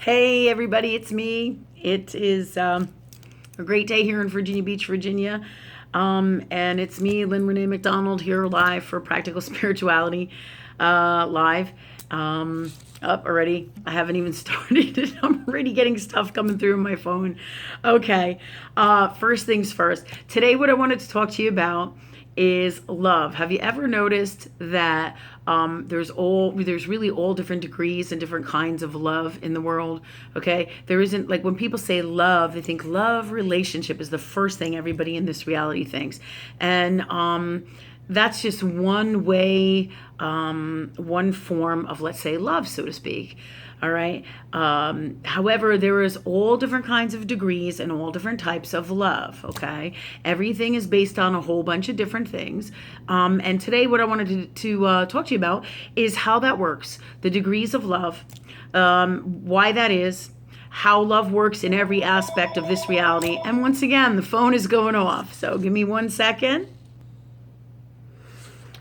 Hey, everybody, it's me. It is a great day here in Virginia Beach, Virginia. And it's me, Lynn Renee McDonald, here live for Practical Spirituality Live. Up already. I haven't even started. I'm already getting stuff coming through on my phone. Okay. First things first. Today, what I wanted to talk to you about is love. Have you ever noticed that there's really all different degrees and different kinds of love in the world? Okay, there isn't, like, when people say love, they think love relationship is the first thing everybody in this reality thinks, and that's just one way, one form of, let's say, love, so to speak. All right. However, there is all different kinds of degrees and all different types of love. Okay. Everything is based on a whole bunch of different things. And today, what I wanted to talk to you about is how that works, the degrees of love, why that is, how love works in every aspect of this reality. And once again, the phone is going off. So give me 1 second.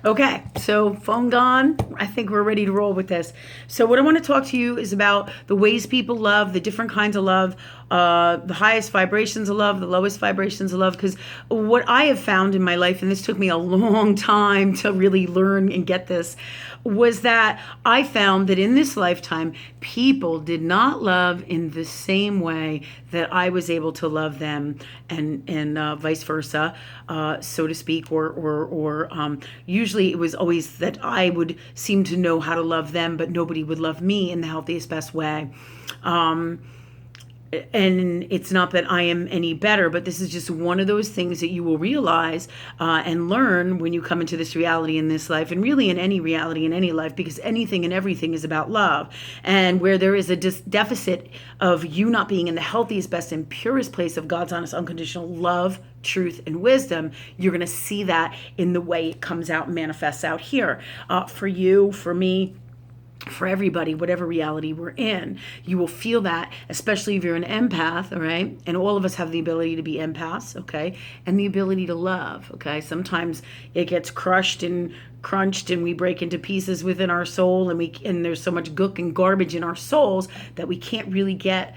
Okay, so phone gone. I think we're ready to roll with this. So what I want to talk to you is about the ways people love, the different kinds of love, the highest vibrations of love, the lowest vibrations of love. Because what I have found in my life, and this took me a long time to really learn and get this, was that I found that in this lifetime, people did not love in the same way that I was able to love them, and vice versa, so to speak, or usually it was always that I would seem to know how to love them, but nobody would love me in the healthiest, best way. And it's not that I am any better, but this is just one of those things that you will realize and learn when you come into this reality in this life, and really in any reality in any life, because anything and everything is about love. And where there is a deficit of you not being in the healthiest, best, and purest place of God's honest, unconditional love, truth, and wisdom, you're going to see that in the way it comes out and manifests out here. For you, for me, for everybody, whatever reality we're in, you will feel that, especially if you're an empath, all right? And all of us have the ability to be empaths, okay? And the ability to love, okay? Sometimes it gets crushed and crunched and we break into pieces within our soul, and there's so much gook and garbage in our souls that we can't really get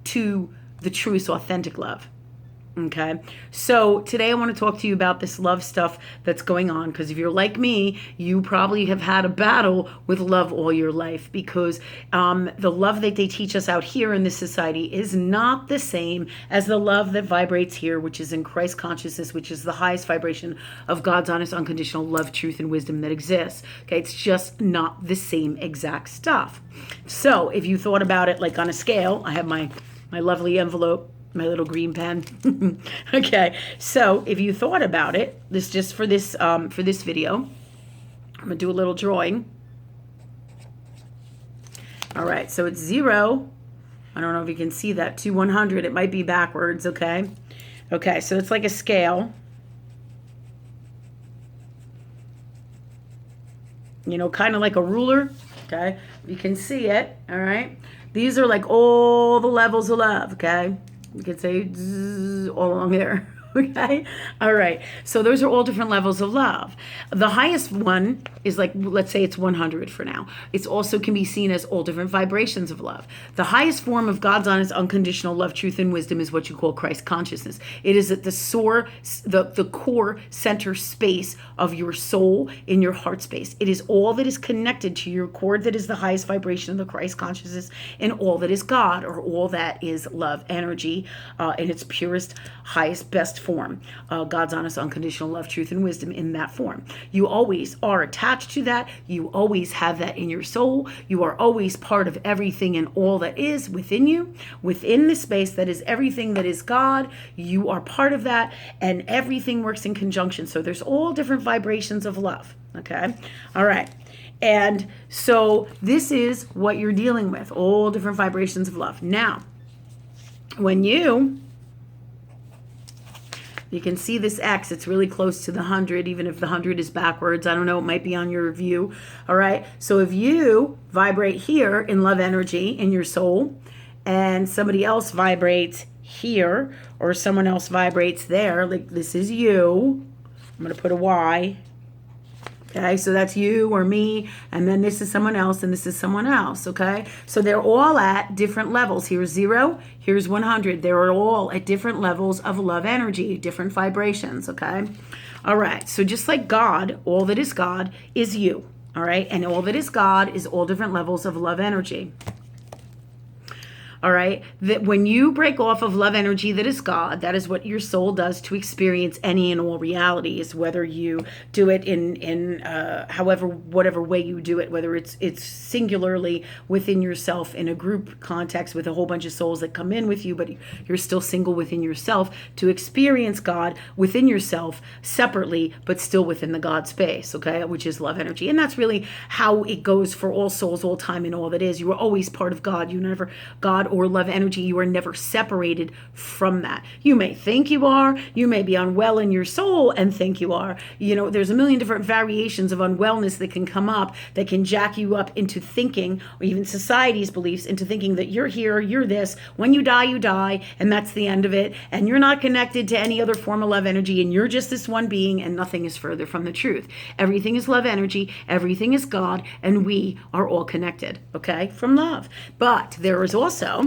to the truest, authentic love. Okay, so today I want to talk to you about this love stuff that's going on, because if you're like me, you probably have had a battle with love all your life, because the love that they teach us out here in this society is not the same as the love that vibrates here, which is in Christ consciousness, which is the highest vibration of God's honest, unconditional love, truth, and wisdom that exists. Okay, it's just not the same exact stuff. So if you thought about it like on a scale, I have my lovely envelope, my little green pen. Okay, so if you thought about it, this just for this video, I'm gonna do a little drawing. All right, so it's 0. I don't know if you can see that, to 100. It might be backwards. Okay, so it's like a scale. You know, kind of like a ruler. Okay, you can see it. All right, these are like all the levels of love. Okay. You could say all along there. Okay. All right. So those are all different levels of love. The highest one is, like, let's say it's 100 for now. It's also can be seen as all different vibrations of love. The highest form of God's honest, unconditional love, truth, and wisdom is what you call Christ consciousness. It is at the core center space of your soul, in your heart space. It is all that is connected to your cord that is the highest vibration of the Christ consciousness, and all that is God, or all that is love energy, in its purest, highest, best form. God's honest, unconditional love, truth, and wisdom in that form. You always are attached to that. You always have that in your soul. You are always part of everything and all that is within you, within the space that is everything that is God. You are part of that, and everything works in conjunction. So there's all different vibrations of love. Okay. All right. And so this is what you're dealing with, all different vibrations of love. Now, when you can see this X, it's really close to the 100, even if the 100 is backwards. I don't know, it might be on your view. All right. So if you vibrate here in love energy in your soul, and somebody else vibrates here, or someone else vibrates there, like this is you. I'm going to put a Y. Okay, so that's you or me, and then this is someone else, and this is someone else, okay? So they're all at different levels. Here's 0, here's 100. They're all at different levels of love energy, different vibrations, okay? All right, so just like God, all that is God is you, all right? And all that is God is all different levels of love energy. All right, that when you break off of love energy that is God, that is what your soul does to experience any and all realities, whether you do it in however, whatever way you do it, whether it's singularly within yourself in a group context with a whole bunch of souls that come in with you, but you're still single within yourself, to experience God within yourself separately, but still within the God space, okay, which is love energy. And that's really how it goes for all souls, all time, and all that is. You are always part of God. You never, God or love energy, you are never separated from that. You may think you are, you may be unwell in your soul and think you are. You know, there's a million different variations of unwellness that can come up that can jack you up into thinking, or even society's beliefs, into thinking that you're here, you're this. When you die, and that's the end of it. And you're not connected to any other form of love energy, and you're just this one being, and nothing is further from the truth. Everything is love energy, everything is God, and we are all connected, okay, from love. But there is also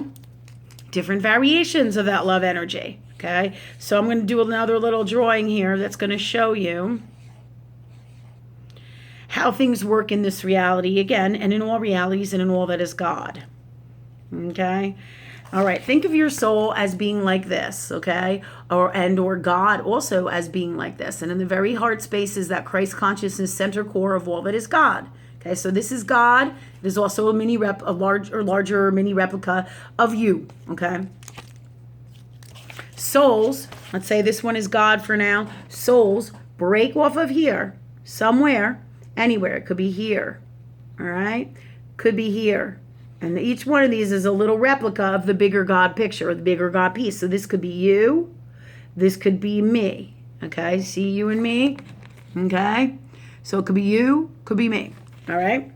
different variations of that love energy, okay? So I'm going to do another little drawing here that's going to show you how things work in this reality, again, and in all realities and in all that is God, okay? All right, think of your soul as being like this, okay? Or God also as being like this. And in the very heart space is that Christ consciousness center core of all that is God. Okay, so this is God. There's also a larger mini replica of you, okay? Souls, let's say this one is God for now. Souls break off of here, somewhere, anywhere. It could be here, all right? Could be here. And each one of these is a little replica of the bigger God picture, or the bigger God piece. So this could be you. This could be me, okay? See you and me, okay? So it could be you, could be me. All right.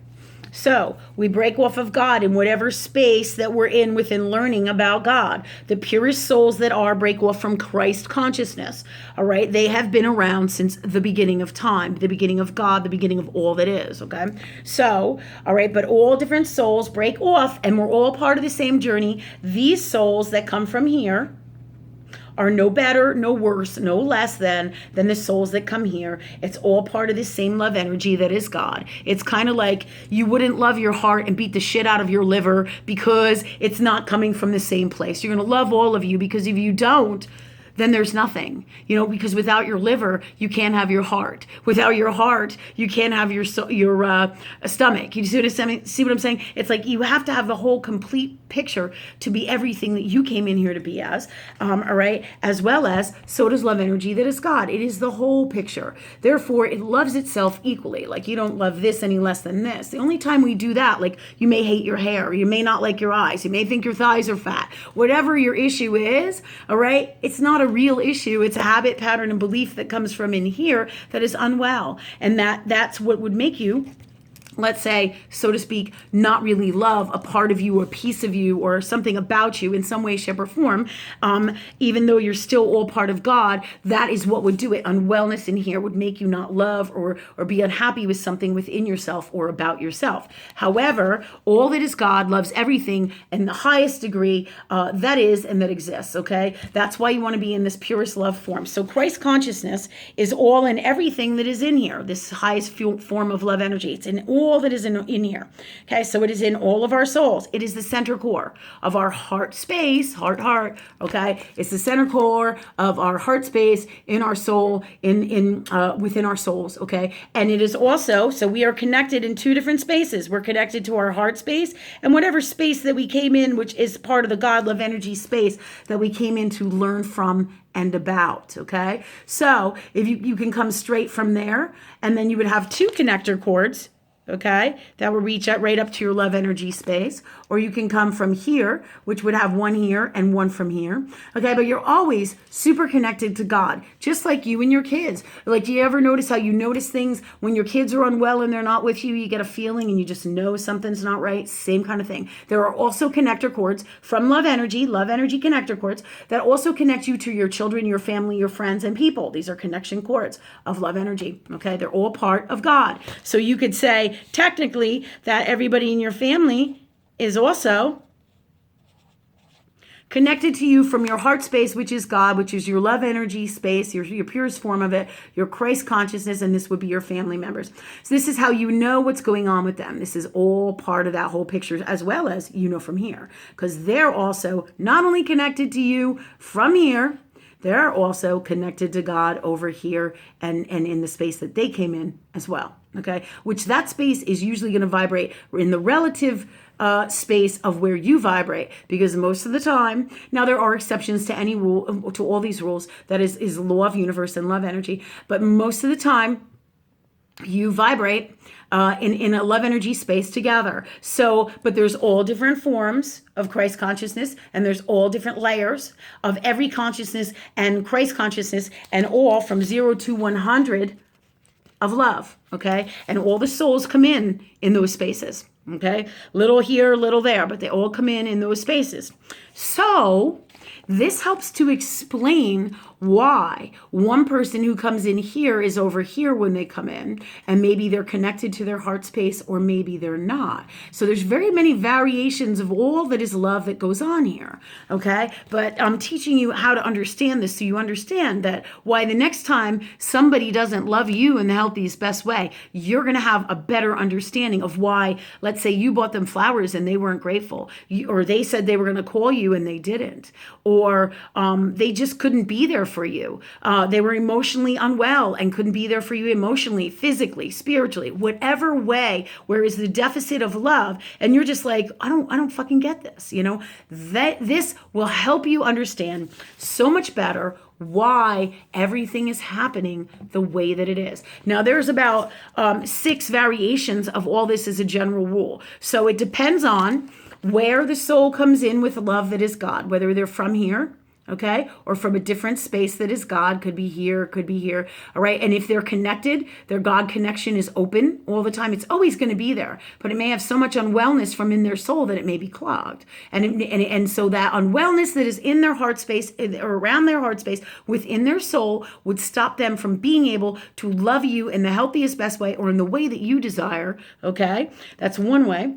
So we break off of God in whatever space that we're in within learning about God. The purest souls that are break off from Christ consciousness. All right. They have been around since the beginning of time, the beginning of God, the beginning of all that is. Okay. So, all right. But all different souls break off, and we're all part of the same journey. These souls that come from here are no better, no worse, no less than the souls that come here. It's all part of the same love energy that is God. It's kind of like you wouldn't love your heart and beat the shit out of your liver because it's not coming from the same place. You're going to love all of you, because if you don't, then there's nothing, because without your liver, you can't have your heart. Without your heart, you can't have your stomach. You see what I'm saying? It's like you have to have the whole complete picture to be everything that you came in here to be as, all right? As well as, so does love energy that is God. It is the whole picture. Therefore, it loves itself equally. Like you don't love this any less than this. The only time we do that, like you may hate your hair, you may not like your eyes, you may think your thighs are fat, whatever your issue is, all right? It's not a real issue. It's a habit, pattern, and belief that comes from in here that is unwell. And that's what would make you, let's say, so to speak, not really love a part of you or piece of you or something about you in some way, shape, or form, even though you're still all part of God. That is what would do it. Unwellness in here would make you not love or be unhappy with something within yourself or about yourself. However, all that is God loves everything in the highest degree that is and that exists, okay? That's why you want to be in this purest love form. So Christ consciousness is all in everything that is in here, this highest form of love energy. It's in all that is in here. Okay, so it is in all of our souls. It is the center core of our heart space, heart, okay? It's the center core of our heart space in our soul, within our souls, okay? And it is also, so we are connected in two different spaces. We're connected to our heart space and whatever space that we came in, which is part of the God love energy space that we came in to learn from and about, okay? So if you can come straight from there, and then you would have two connector cords, okay? That will reach out right up to your love energy space. Or you can come from here, which would have one here and one from here, okay? But you're always super connected to God, just like you and your kids. Like, do you ever notice how you notice things when your kids are unwell and they're not with you? You get a feeling and you just know something's not right. Same kind of thing. There are also connector cords from love energy connector cords that also connect you to your children, your family, your friends, and people. These are connection cords of love energy, okay? They're all part of God. So you could say, technically, that everybody in your family is also connected to you from your heart space, which is God, which is your love energy space, your purest form of it, your Christ consciousness, and this would be your family members. So this is how you know what's going on with them. This is all part of that whole picture, as well as you know from here, because they're also not only connected to you from here, they're also connected to God over here and in the space that they came in as well, okay? Which that space is usually going to vibrate in the relative space of where you vibrate, because most of the time, now there are exceptions to any rule, to all these rules, that is law of universe and love energy, but most of the time, you vibrate in a love energy space together. So, but there's all different forms of Christ consciousness, and there's all different layers of every consciousness and Christ consciousness, and all from 0 to 100 of love, okay? And all the souls come in those spaces, okay? Little here, little there, but they all come in those spaces. So this helps to explain why one person who comes in here is over here when they come in, and maybe they're connected to their heart space, or maybe they're not. So there's very many variations of all that is love that goes on here, okay? But I'm teaching you how to understand this, so you understand that why the next time somebody doesn't love you in the healthiest, best way, you're going to have a better understanding of why. Let's say you bought them flowers and they weren't grateful, or they said they were going to call you and they didn't, or they just couldn't be there for you. They were emotionally unwell and couldn't be there for you emotionally, physically, spiritually, whatever way. Where is the deficit of love? And you're just like, I don't fucking get this. You know, that this will help you understand so much better why everything is happening the way that it is. Now, there's about 6 variations of all this as a general rule. So it depends on where the soul comes in with love that is God, whether they're from here, okay, or from a different space that is God, could be here, all right? And if they're connected, their God connection is open all the time. It's always going to be there, but it may have so much unwellness from in their soul that it may be clogged. And so that unwellness that is in their heart space, or around their heart space, within their soul, would stop them from being able to love you in the healthiest, best way, or in the way that you desire, okay? That's one way.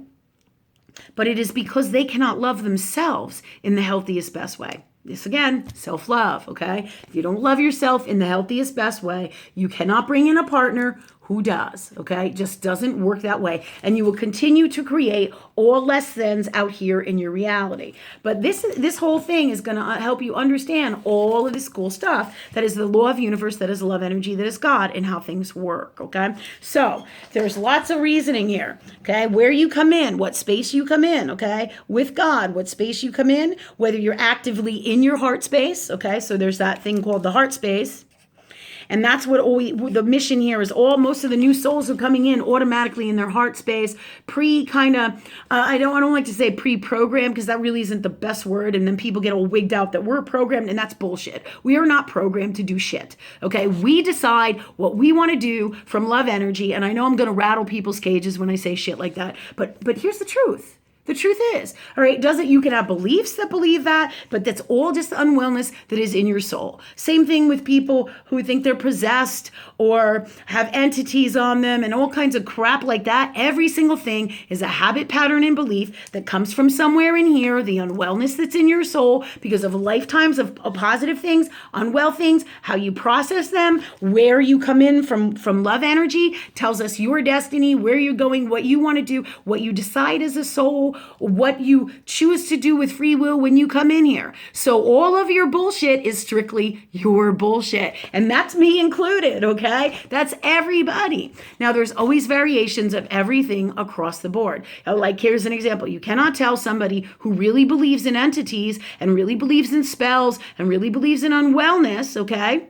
But it is because they cannot love themselves in the healthiest, best way. This again, self-love, okay? If you don't love yourself in the healthiest, best way, you cannot bring in a partner who does, okay? It just doesn't work that way. And you will continue to create all less thans out here in your reality. But this whole thing is going to help you understand all of this cool stuff that is the law of universe, that is love energy, that is God, and how things work, okay? So there's lots of reasoning here, okay? Where you come in, what space you come in, okay? With God, what space you come in, whether you're actively in your heart space, okay? So there's that thing called the heart space. And that's what the mission here is. Most of the new souls are coming in automatically in their heart space, I don't like to say pre-programmed, because that really isn't the best word. And then people get all wigged out that we're programmed, and that's bullshit. We are not programmed to do shit. Okay. We decide what we want to do from love energy. And I know I'm going to rattle people's cages when I say shit like that, but here's the truth. The truth is, all right, you can have beliefs that believe that, but that's all just the unwellness that is in your soul. Same thing with people who think they're possessed or have entities on them and all kinds of crap like that. Every single thing is a habit, pattern, and belief that comes from somewhere in here, the unwellness that's in your soul because of lifetimes of positive things, unwell things, how you process them, where you come in from love energy tells us your destiny, where you're going, what you want to do, what you decide as a soul, what you choose to do with free will when you come in here. So all of your bullshit is strictly your bullshit. And that's me included, okay? That's everybody. Now, there's always variations of everything across the board. Like, here's an example. You cannot tell somebody who really believes in entities and really believes in spells and really believes in unwellness, okay?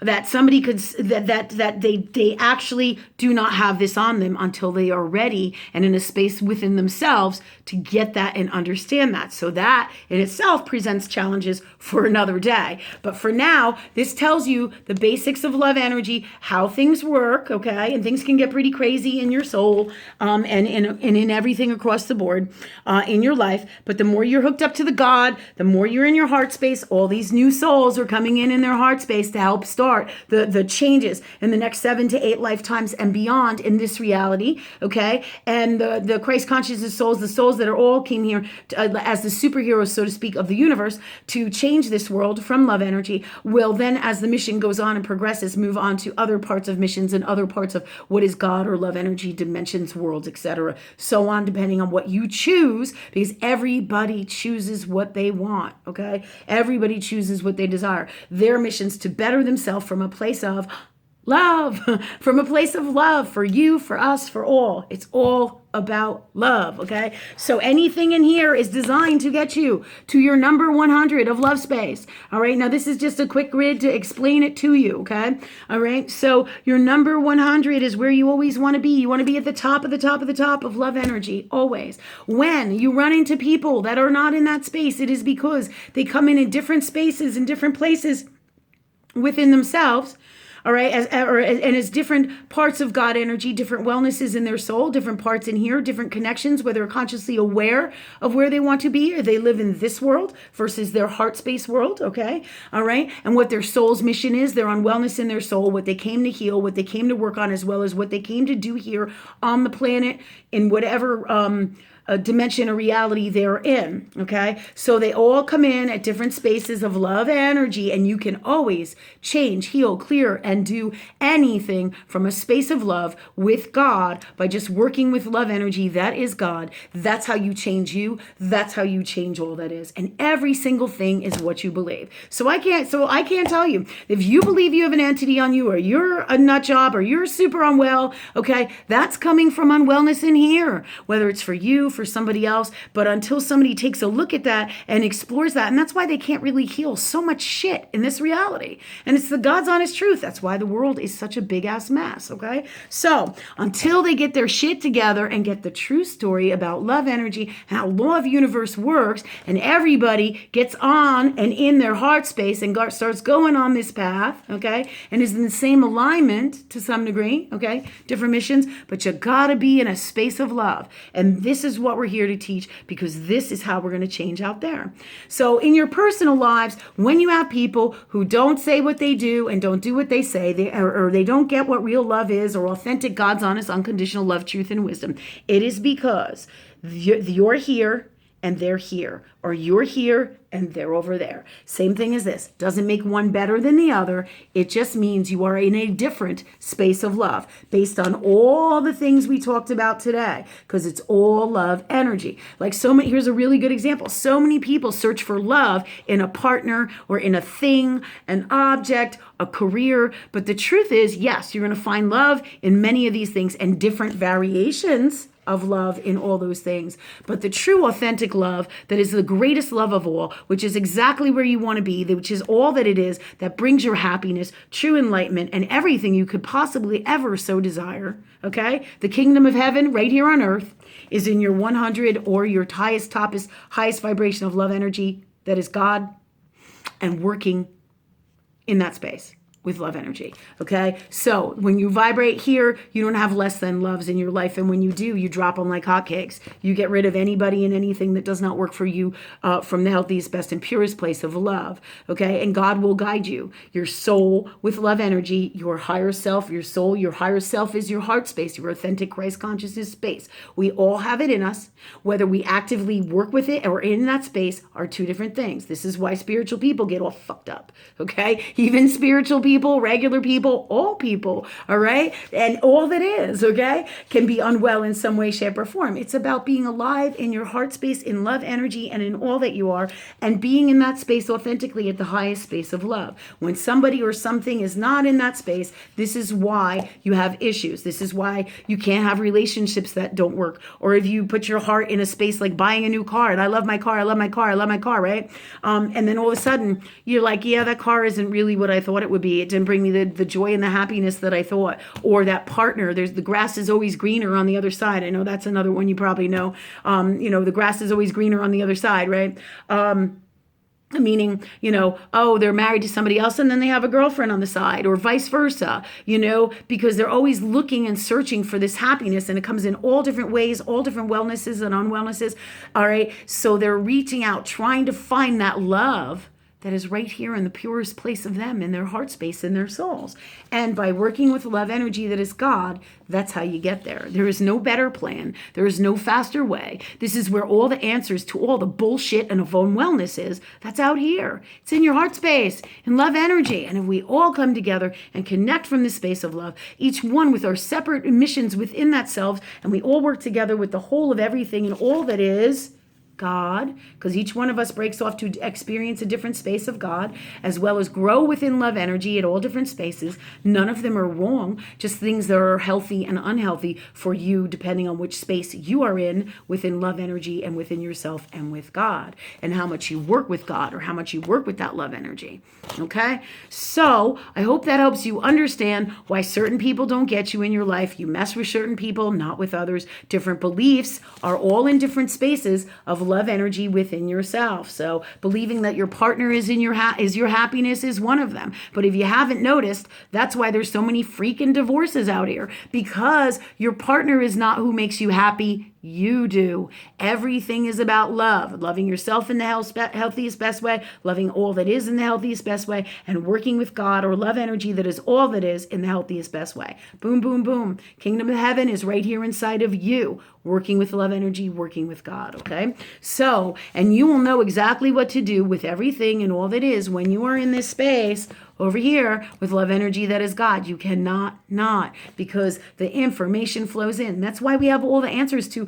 that somebody could that they actually do not have this on them until they are ready and in a space within themselves to get that and understand that. So that in itself presents challenges for another day. But for now, this tells you the basics of love energy, how things work, okay? And things can get pretty crazy in your soul, and in everything across the board in your life. But the more you're hooked up to the God, the more you're in your heart space, all these new souls are coming in their heart space to help start the changes in the next 7 to 8 lifetimes and beyond in this reality, okay? And the Christ consciousness souls, the souls that are all came here as the superheroes, so to speak, of the universe to change this world from love energy, will then, as the mission goes on and progresses, move on to other parts of missions and other parts of what is God or love energy, dimensions, worlds, etc. So on, depending on what you choose, because everybody chooses what they want, okay? Everybody chooses what they desire. Their missions to better themselves from a place of love, from a place of love for you, for us, for all. It's all about love, okay? So anything in here is designed to get you to your number 100 of love space, all right? Now, this is just a quick grid to explain it to you, okay? All right? So your number 100 is where you always want to be. You want to be at the top of the top of the top of love energy, always. When you run into people that are not in that space, it is because they come in different spaces, in different places within themselves, all right, as different parts of God energy, different wellnesses in their soul, different parts in here, different connections, where they're consciously aware of where they want to be, or they live in this world versus their heart space world, okay, all right, and what their soul's mission is, their on wellness in their soul, what they came to heal, what they came to work on, as well as what they came to do here on the planet in whatever a dimension or reality they're in, okay? So they all come in at different spaces of love energy, and you can always change, heal, clear, and do anything from a space of love with God by just working with love energy. That is God. That's how you change you. That's how you change all that is. And every single thing is what you believe. So I can't tell you, if you believe you have an entity on you, or you're a nut job, or you're super unwell, okay, that's coming from unwellness in here, whether it's for you, for somebody else. But until somebody takes a look at that and explores that, and that's why they can't really heal so much shit in this reality. And it's the God's honest truth. That's why the world is such a big ass mess, okay? So until they get their shit together and get the true story about love energy and how law of universe works, and everybody gets on and in their heart space and starts going on this path, okay, and is in the same alignment to some degree, okay, different missions, but you gotta be in a space of love. And this is what we're here to teach, because this is how we're going to change out there. So in your personal lives, when you have people who don't say what they do and don't do what they say, or they don't get what real love is, or authentic God's honest unconditional love, truth, and wisdom, it is because you're here and they're here, or you're here and they're over there. Same thing as this. Doesn't make one better than the other. It just means you are in a different space of love based on all the things we talked about today, because it's all love energy. Like here's a really good example. So many people search for love in a partner or in a thing, an object, a career. But the truth is, yes, you're going to find love in many of these things and different variations of love in all those things. But the true authentic love that is the greatest love of all, which is exactly where you want to be, which is all that it is, that brings your happiness, true enlightenment, and everything you could possibly ever so desire, okay? The kingdom of heaven right here on earth is in your 100 or your highest vibration of love energy, that is God, and working in that space with love energy, okay? So when you vibrate here, you don't have less than loves in your life. And when you do, you drop them like hotcakes. You get rid of anybody and anything that does not work for you from the healthiest, best, and purest place of love, okay? And God will guide you, your soul with love energy, your higher self, your soul, your higher self is your heart space, your authentic Christ consciousness space. We all have it in us. Whether we actively work with it or in that space are two different things. This is why spiritual people get all fucked up, okay? Even spiritual people, regular people, all people, all right? And all that is, okay, can be unwell in some way, shape, or form. It's about being alive in your heart space, in love energy, and in all that you are, and being in that space authentically at the highest space of love. When somebody or something is not in that space, this is why you have issues. This is why you can't have relationships that don't work. Or if you put your heart in a space like buying a new car, and I love my car, I love my car, I love my car, right? And then all of a sudden, you're like, yeah, that car isn't really what I thought it would be. It didn't bring me the joy and the happiness that I thought. Or that partner, the grass is always greener on the other side. I know that's another one you probably know. The grass is always greener on the other side, right? Meaning, oh, they're married to somebody else and then they have a girlfriend on the side, or vice versa, because they're always looking and searching for this happiness, and it comes in all different ways, all different wellnesses and unwellnesses. All right. So they're reaching out, trying to find that love that is right here in the purest place of them, in their heart space, in their souls. And by working with love energy that is God, that's how you get there. There is no better plan. There is no faster way. This is where all the answers to all the bullshit and of unwellness is. That's out here. It's in your heart space, in love energy. And if we all come together and connect from this space of love, each one with our separate missions within that self, and we all work together with the whole of everything and all that is God, because each one of us breaks off to experience a different space of God, as well as grow within love energy at all different spaces. None of them are wrong, just things that are healthy and unhealthy for you, depending on which space you are in within love energy and within yourself and with God, and how much you work with God or how much you work with that love energy. Okay? So I hope that helps you understand why certain people don't get you in your life. You mess with certain people, not with others. Different beliefs are all in different spaces of love energy within yourself. So believing that your partner is in your happiness is one of them. But if you haven't noticed, that's why there's so many freaking divorces out here, because your partner is not who makes you happy. You do. Everything is about love, loving yourself in the healthiest, best way, loving all that is in the healthiest, best way, and working with God or love energy that is all that is in the healthiest, best way. Boom, boom, boom. Kingdom of heaven is right here inside of you, working with love energy, working with God, okay? So, and you will know exactly what to do with everything and all that is when you are in this space over here with love energy that is God. You cannot not, because the information flows in. That's why we have all the answers to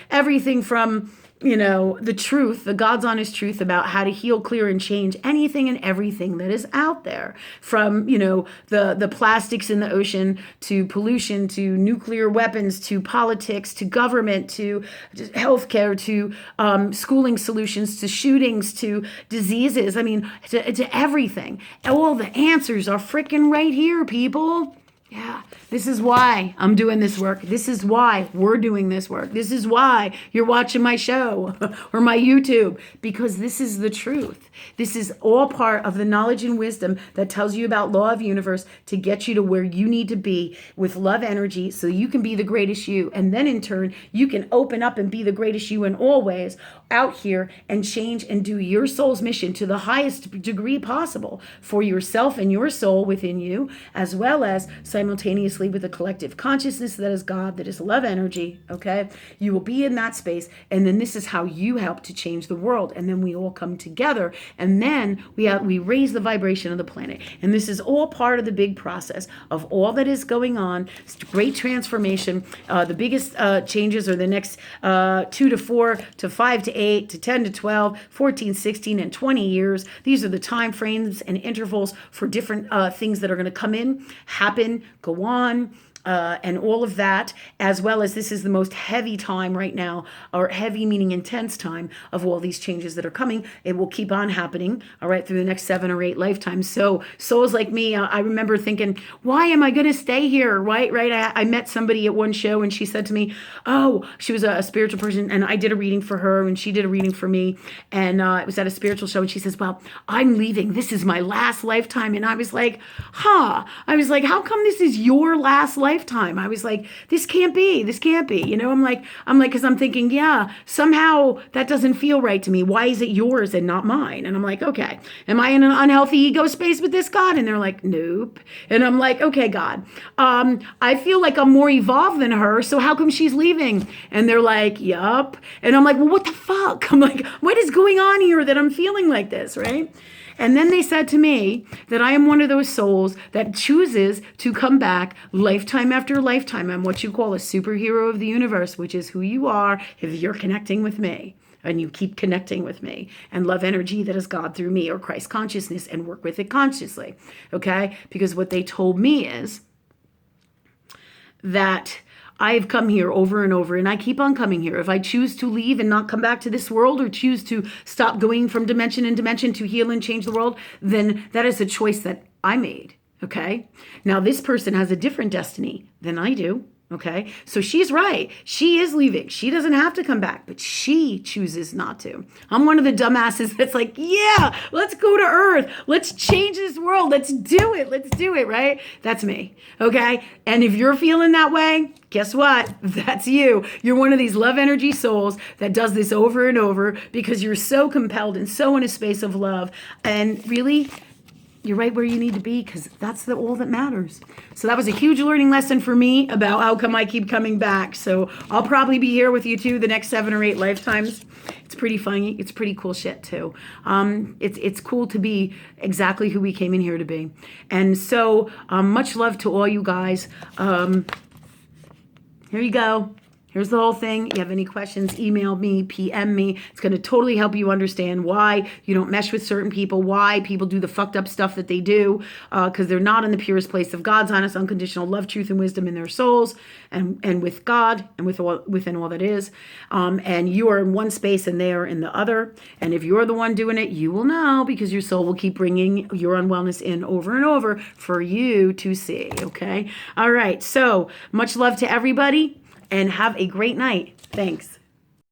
everything from the truth, the God's honest truth about how to heal, clear, and change anything and everything that is out there. From, the plastics in the ocean, to pollution, to nuclear weapons, to politics, to government, to healthcare, to schooling solutions, to shootings, to diseases. I mean, to everything. All the answers are freaking right here, people. Yeah, this is why I'm doing this work. This is why we're doing this work. This is why you're watching my show or my YouTube, because this is the truth. This is all part of the knowledge and wisdom that tells you about law of universe to get you to where you need to be with love energy, so you can be the greatest you. And then in turn, you can open up and be the greatest you in all ways out here and change and do your soul's mission to the highest degree possible for yourself and your soul within you, as well as simultaneously with the collective consciousness that is God, that is love energy, okay? You will be in that space, and then this is how you help to change the world. And then we all come together, and then we raise the vibration of the planet. And this is all part of the big process of all that is going on. It's great transformation. The biggest changes are the next 2 to 4 to 5 to 8 to 10 to 12, 14, 16, and 20 years. These are the time frames and intervals for different things that are going to come in, happen, go on, and all of that, as well as this is the most heavy time right now, or heavy meaning intense time, of all these changes that are coming. It will keep on happening, all right, through the next 7 or 8 lifetimes. So souls like me, I remember thinking, why am I going to stay here, right? I met somebody at one show, and she said to me, she was a spiritual person, and I did a reading for her, and she did a reading for me, and it was at a spiritual show, and she says, well, I'm leaving. This is my last lifetime. And I was like, how come this is your last lifetime? I was like, this can't be. I'm like, because I'm thinking, yeah, somehow that doesn't feel right to me. Why is it yours and not mine? And I'm like, okay, am I in an unhealthy ego space with this, God? And they're like, nope. And I'm like, okay, God, I feel like I'm more evolved than her, so how come she's leaving? And they're like, yup. And I'm like, well, what the fuck? I'm like, what is going on here that I'm feeling like this, right? And then they said to me that I am one of those souls that chooses to come back lifetime after lifetime. I'm what you call a superhero of the universe, which is who you are if you're connecting with me. And you keep connecting with me and love energy that is God through me, or Christ consciousness, and work with it consciously. Okay? Because what they told me is that I've come here over and over, and I keep on coming here. If I choose to leave and not come back to this world, or choose to stop going from dimension in dimension to heal and change the world, then that is a choice that I made. Okay. Now, this person has a different destiny than I do. Okay. So she's right. She is leaving. She doesn't have to come back, but she chooses not to. I'm one of the dumbasses that's like, yeah, let's go to Earth. Let's change this world. Let's do it. Let's do it. Right. That's me. Okay. And if you're feeling that way, guess what? That's you. You're one of these love energy souls that does this over and over because you're so compelled and so in a space of love. And really, you're right where you need to be because that's all that matters. So that was a huge learning lesson for me about how come I keep coming back. So I'll probably be here with you too the next 7 or 8 lifetimes. It's pretty funny. It's pretty cool shit too. It's cool to be exactly who we came in here to be. And so much love to all you guys. Here you go. Here's the whole thing. You have any questions, email me, PM me. It's going to totally help you understand why you don't mesh with certain people, why people do the fucked up stuff that they do, because they're not in the purest place of God's honest, unconditional love, truth, and wisdom in their souls, and with God, and within all that is. And you are in one space and they are in the other. And if you're the one doing it, you will know because your soul will keep bringing your unwellness in over and over for you to see, okay? All right, so much love to everybody. And have a great night. Thanks.